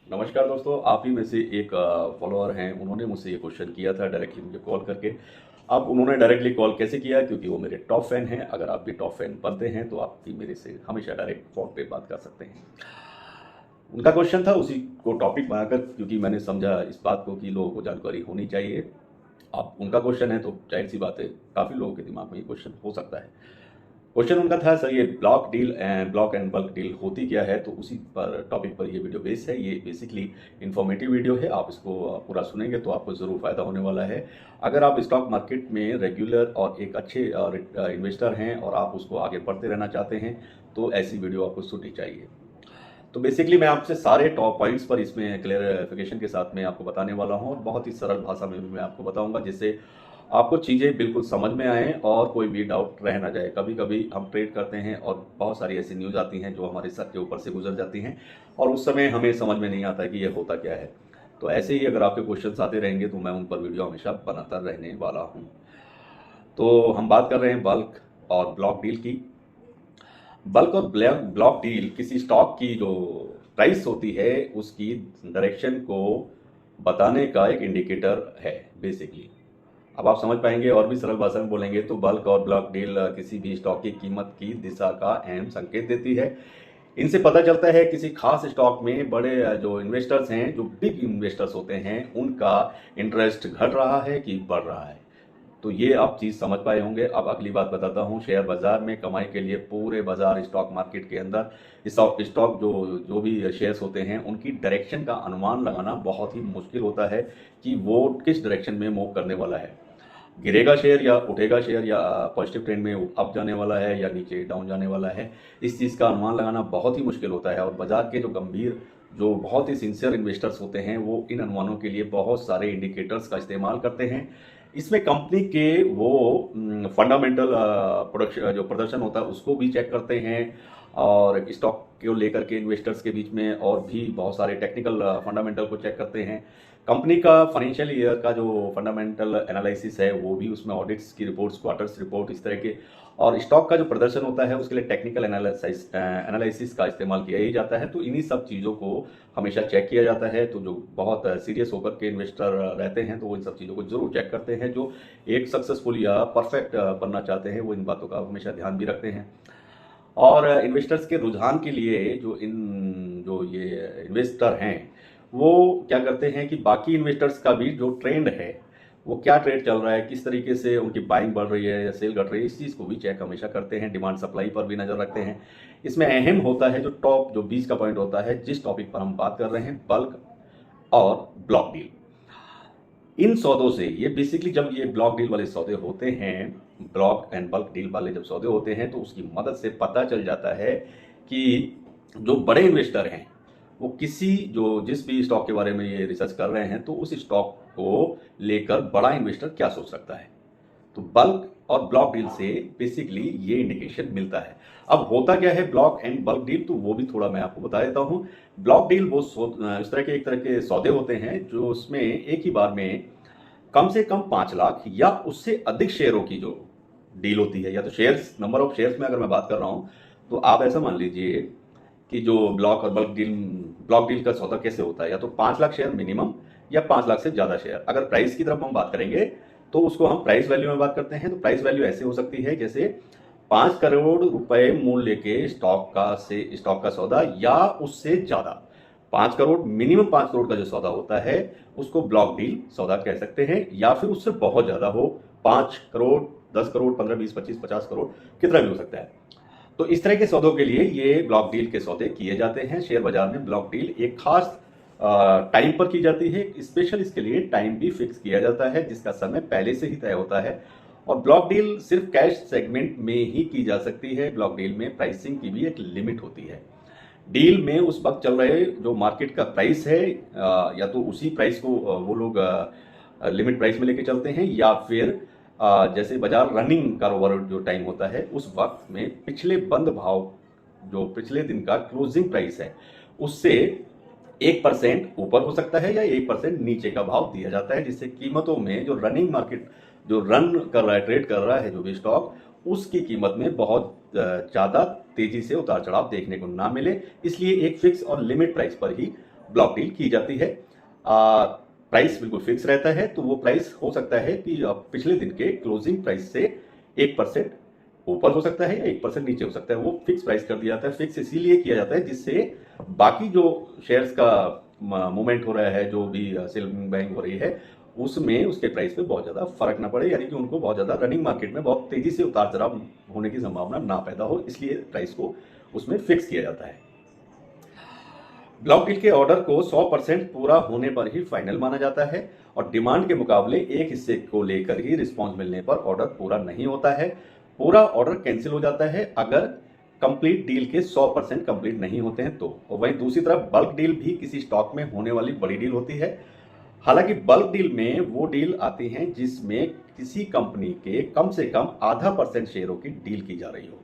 नमस्कार दोस्तों, आप ही में से एक फॉलोअर हैं। उन्होंने मुझसे ये क्वेश्चन किया था डायरेक्टली मुझे कॉल करके। अब उन्होंने डायरेक्टली कॉल कैसे किया? क्योंकि वो मेरे टॉप फैन हैं। अगर आप भी टॉप फैन बनते हैं तो आप भी मेरे से हमेशा डायरेक्ट फ़ोन पे बात कर सकते हैं। उनका क्वेश्चन था, उसी को टॉपिक बनाकर, क्योंकि मैंने समझा इस बात को कि लोगों को जानकारी होनी चाहिए। अब उनका क्वेश्चन है तो जाहिर सी बात है, काफ़ी लोगों के दिमाग में ये क्वेश्चन हो सकता है। क्वेश्चन उनका था, सर ये ब्लॉक एंड बल्क डील होती क्या है? तो उसी पर टॉपिक पर ये वीडियो बेस है। ये बेसिकली इन्फॉर्मेटिव वीडियो है। आप इसको पूरा सुनेंगे तो आपको ज़रूर फ़ायदा होने वाला है। अगर आप स्टॉक मार्केट में रेगुलर और एक अच्छे इन्वेस्टर हैं और आप उसको आगे बढ़ते रहना चाहते हैं तो ऐसी वीडियो आपको सुननी चाहिए। तो बेसिकली मैं आपसे सारे टॉप पॉइंट्स पर इसमें क्लेरिफिकेशन के साथ में आपको बताने वाला हूँ, और बहुत ही सरल भाषा में भी मैं आपको बताऊंगा जिससे आपको चीज़ें बिल्कुल समझ में आएँ और कोई भी डाउट रह ना जाए। कभी कभी हम ट्रेड करते हैं और बहुत सारी ऐसी न्यूज़ आती हैं जो हमारे सर के ऊपर से गुजर जाती हैं और उस समय हमें समझ में नहीं आता कि ये होता क्या है। तो ऐसे ही अगर आपके क्वेश्चन आते रहेंगे तो मैं उन पर वीडियो हमेशा बनाता रहने वाला हूँ। तो हम बात कर रहे हैं बल्क और ब्लॉक डील की। बल्क और ब्लॉक डील किसी स्टॉक की जो प्राइस होती है उसकी डायरेक्शन को बताने का एक इंडिकेटर है बेसिकली। अब आप समझ पाएंगे, और भी सरल भाषा में बोलेंगे तो बल्क और ब्लॉक डील किसी भी स्टॉक की कीमत की दिशा का अहम संकेत देती है। इनसे पता चलता है किसी खास स्टॉक में बड़े जो इन्वेस्टर्स हैं, जो बिग इन्वेस्टर्स होते हैं, उनका इंटरेस्ट घट रहा है कि बढ़ रहा है। तो ये आप चीज़ समझ पाए होंगे। अब अगली बात बताता हूँ। शेयर बाजार में कमाई के लिए पूरे बाजार स्टॉक मार्केट के अंदर स्टॉक जो जो भी शेयर्स होते हैं उनकी डायरेक्शन का अनुमान लगाना बहुत ही मुश्किल होता है कि वो किस डायरेक्शन में मूव करने वाला है। गिरेगा शेयर या उठेगा शेयर, या पॉजिटिव ट्रेंड में अप जाने वाला है या नीचे डाउन जाने वाला है। इस चीज़ का अनुमान लगाना बहुत ही मुश्किल होता है, और बाजार के जो गंभीर, जो बहुत ही सिंसियर इन्वेस्टर्स होते हैं वो इन अनुमानों के लिए बहुत सारे इंडिकेटर्स का इस्तेमाल करते हैं। इसमें कंपनी के वो फंडामेंटल प्रोडक्शन जो प्रदर्शन होता है उसको भी चेक करते हैं, और स्टॉक को लेकर के इन्वेस्टर्स के बीच में और भी बहुत सारे टेक्निकल फंडामेंटल को चेक करते हैं। कंपनी का फाइनेंशियल ईयर का जो फंडामेंटल एनालिसिस है वो भी उसमें ऑडिट्स की रिपोर्ट्स, क्वार्टर्स रिपोर्ट, इस तरह के, और स्टॉक का जो प्रदर्शन होता है उसके लिए टेक्निकल एनालिसिस का इस्तेमाल किया ही जाता है। तो इन्हीं सब चीज़ों को हमेशा चेक किया जाता है। तो जो बहुत सीरियस होकर के इन्वेस्टर रहते हैं तो वो इन सब चीज़ों को जरूर चेक करते हैं। जो एक सक्सेसफुल या परफेक्ट बनना चाहते हैं वो इन बातों का हमेशा ध्यान भी रखते हैं। और इन्वेस्टर्स के रुझान के लिए जो ये इन्वेस्टर हैं वो क्या करते हैं कि बाकी इन्वेस्टर्स का भी जो ट्रेंड है वो क्या ट्रेड चल रहा है, किस तरीके से उनकी बाइंग बढ़ रही है या सेल घट रही है, इस चीज़ को भी चेक हमेशा करते हैं। डिमांड सप्लाई पर भी नज़र रखते हैं। इसमें अहम होता है जो टॉप, जो बीच का पॉइंट होता है जिस टॉपिक पर हम बात कर रहे हैं, बल्क और ब्लॉक डील। इन सौदों से, ये बेसिकली जब ये ब्लॉक डील वाले सौदे होते हैं, ब्लॉक एंड बल्क डील वाले जब सौदे होते हैं तो उसकी मदद से पता चल जाता है कि जो बड़े इन्वेस्टर हैं वो जिस भी स्टॉक के बारे में ये रिसर्च कर रहे हैं तो उस स्टॉक को लेकर बड़ा इन्वेस्टर क्या सोच सकता है। तो बल्क और ब्लॉक डील से बेसिकली ये इंडिकेशन मिलता है। अब होता क्या है ब्लॉक एंड बल्क डील, तो वो भी थोड़ा मैं आपको बता देता हूँ। ब्लॉक डील वो इस तरह के एक तरह के सौदे होते हैं जो उसमें एक ही बार में कम से कम 5 लाख या उससे अधिक शेयरों की जो डील होती है, या तो शेयर्स, नंबर ऑफ शेयर्स में अगर मैं बात कर रहा हूँ तो आप ऐसा मान लीजिए कि जो ब्लॉक डील का सौदा कैसे होता है, या तो 5 लाख शेयर मिनिमम या 5 लाख से ज़्यादा शेयर। अगर प्राइस की तरफ हम बात करेंगे तो उसको हम प्राइस वैल्यू में बात करते हैं। तो प्राइस वैल्यू ऐसे हो सकती है जैसे 5 करोड़ रुपए मूल्य के स्टॉक का सौदा या उससे ज़्यादा। 5 करोड़, मिनिमम 5 करोड़ का जो सौदा होता है उसको ब्लॉक डील सौदा कह सकते हैं, या फिर उससे बहुत ज़्यादा हो, 5 करोड़, 10 करोड़, 15, 20, 25, 50 करोड़, कितना भी हो सकता है। तो इस तरह के सौदों के लिए ये ब्लॉक डील के सौदे किए जाते हैं। शेयर बाजार में ब्लॉक डील एक खास टाइम पर की जाती है। स्पेशल इसके लिए टाइम भी फिक्स किया जाता है जिसका समय पहले से ही तय होता है। और ब्लॉक डील सिर्फ कैश सेगमेंट में ही की जा सकती है। ब्लॉक डील में प्राइसिंग की भी एक लिमिट होती है। डील में उस वक्त चल रहे जो मार्केट का प्राइस है, या तो उसी प्राइस को वो लोग लिमिट प्राइस में लेके चलते हैं, या फिर जैसे बाजार रनिंग कारोबार जो टाइम होता है उस वक्त में पिछले बंद भाव, जो पिछले दिन का क्लोजिंग प्राइस है, उससे 1% ऊपर हो सकता है या 1% नीचे का भाव दिया जाता है, जिससे कीमतों में जो रनिंग मार्केट जो रन कर रहा है, ट्रेड कर रहा है जो भी स्टॉक, उसकी कीमत में बहुत ज़्यादा तेजी से उतार चढ़ाव देखने को ना मिले। इसलिए एक फिक्स और लिमिट प्राइस पर ही ब्लॉक डील की जाती है। प्राइस बिल्कुल फिक्स रहता है, तो वो प्राइस हो सकता है कि पिछले दिन के क्लोजिंग प्राइस से 1% ऊपर हो सकता है या 1% नीचे हो सकता है। वो फिक्स प्राइस कर दिया जाता है। फिक्स इसीलिए किया जाता है जिससे बाकी जो शेयर्स का मूवमेंट हो रहा है, जो भी सेलिंग बाइंग हो रही है, उसमें उसके प्राइस पे बहुत ज़्यादा फर्क ना पड़े, यानी कि उनको बहुत ज़्यादा रनिंग मार्केट में बहुत तेज़ी से उतार चढ़ाव होने की संभावना ना पैदा हो, इसलिए प्राइस को उसमें फिक्स किया जाता है। ब्लॉक डील के ऑर्डर को 100% पूरा होने पर ही फाइनल माना जाता है और डिमांड के मुकाबले एक हिस्से को लेकर ही रिस्पॉन्स मिलने पर ऑर्डर पूरा नहीं होता है। पूरा ऑर्डर कैंसिल हो जाता है अगर कंप्लीट डील के 100% कंप्लीट नहीं होते हैं तो। और वहीं दूसरी तरफ बल्क डील भी किसी स्टॉक में होने वाली बड़ी डील होती है। हालांकि बल्क डील में वो डील आती हैं जिसमें किसी कंपनी के कम से कम आधा % शेयरों की डील की जा रही हो,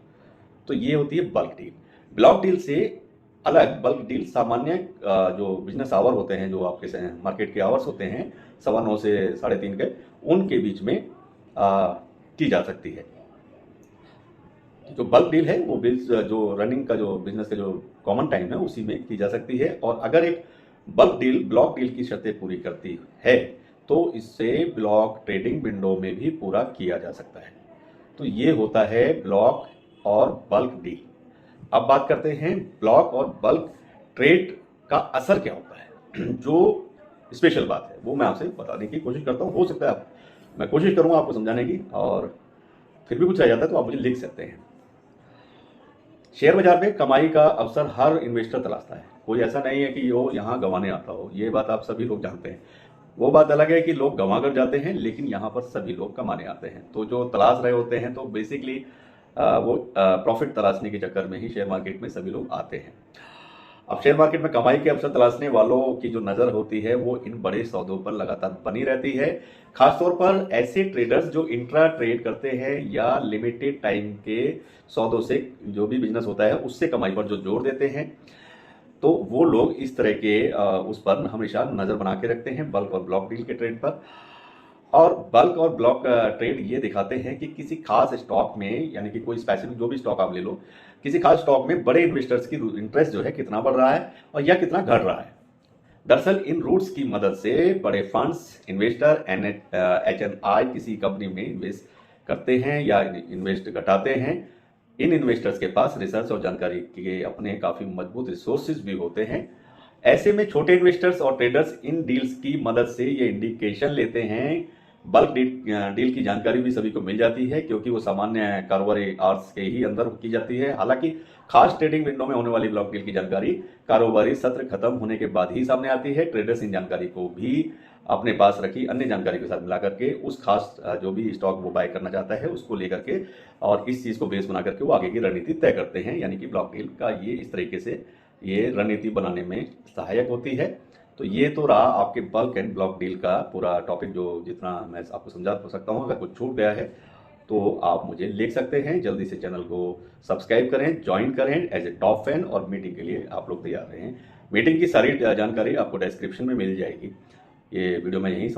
तो ये होती है बल्क डील। ब्लॉक डील से अलग बल्क डील सामान्य जो बिजनेस आवर होते हैं, जो आपके मार्केट के आवर्स होते हैं 9:15 से 3:30 के, उनके बीच में की जा सकती है। जो बल्क डील है वो बिल्स जो रनिंग का जो बिजनेस का जो कॉमन टाइम है उसी में की जा सकती है। और अगर एक बल्क डील ब्लॉक डील की शर्तें पूरी करती है तो इससे ब्लॉक ट्रेडिंग विंडो में भी पूरा किया जा सकता है। तो ये होता है ब्लॉक और बल्क डील। अब बात करते हैं ब्लॉक और बल्क ट्रेड का असर क्या होता है। जो स्पेशल बात है वो मैं आपसे बताने की कोशिश करता हूँ। हो सकता है मैं कोशिश करूँगा आपको समझाने की, और फिर भी कुछ रह जाता है तो आप मुझे लिख सकते हैं। शेयर बाजार में कमाई का अवसर हर इन्वेस्टर तलाशता है। कोई ऐसा नहीं है कि वो यहाँ गंवाने आता हो, ये बात आप सभी लोग जानते हैं। वो बात अलग है कि लोग गंवा कर जाते हैं, लेकिन यहाँ पर सभी लोग कमाने आते हैं। तो जो तलाश रहे होते हैं तो बेसिकली वो प्रॉफिट तलाशने के चक्कर में ही शेयर मार्केट में सभी लोग आते हैं। अब शेयर मार्केट में कमाई के अवसर तलाशने वालों की जो नज़र होती है वो इन बड़े सौदों पर लगातार बनी रहती है। खासतौर पर ऐसे ट्रेडर्स जो इंट्रा ट्रेड करते हैं या लिमिटेड टाइम के सौदों से, जो भी बिजनेस होता है उससे कमाई पर जो जोर देते हैं, तो वो लोग इस तरह के उस पर हमेशा नज़र बना के रखते हैं, बल्क और ब्लॉक डील के ट्रेड पर। और बल्क और ब्लॉक ट्रेड ये दिखाते हैं कि किसी खास स्टॉक में, यानी कि कोई स्पेसिफिक जो भी स्टॉक आप ले लो, किसी खास स्टॉक में बड़े इन्वेस्टर्स की इंटरेस्ट जो है कितना बढ़ रहा है और या कितना घट रहा है। दरअसल इन रूट्स की मदद से बड़े फंड्स, इन्वेस्टर, HNI किसी कंपनी में इन्वेस्ट करते हैं या इन्वेस्ट घटाते हैं। इन इन्वेस्टर्स के पास रिसर्च और जानकारी के अपने काफ़ी मजबूत रिसोर्सेज भी होते हैं। ऐसे में छोटे इन्वेस्टर्स और ट्रेडर्स इन डील्स की मदद से ये इंडिकेशन लेते हैं। बल्क डील की जानकारी भी सभी को मिल जाती है क्योंकि वो सामान्य कारोबारी आवर्स के ही अंदर की जाती है। हालांकि खास ट्रेडिंग विंडो में होने वाली ब्लॉक डील की जानकारी कारोबारी सत्र खत्म होने के बाद ही सामने आती है। ट्रेडर्स इन जानकारी को भी अपने पास रखी अन्य जानकारी के साथ मिला करके उस खास जो भी स्टॉक वो बाय करना चाहता है उसको लेकर के और इस चीज़ को बेस बना करके वो आगे की रणनीति तय करते हैं। यानी कि ब्लॉक डील का ये इस तरीके से ये रणनीति बनाने में सहायक होती है। तो ये तो रहा आपके बल्क एंड ब्लॉक डील का पूरा टॉपिक, जो जितना मैं आपको समझा सकता हूँ। अगर कुछ छूट गया है तो आप मुझे लिख सकते हैं। जल्दी से चैनल को सब्सक्राइब करें, ज्वाइन करें एज ए टॉप फैन, और मीटिंग के लिए आप लोग तैयार रहें। मीटिंग की सारी जानकारी आपको डिस्क्रिप्शन में मिल जाएगी। ये वीडियो मैं यहीं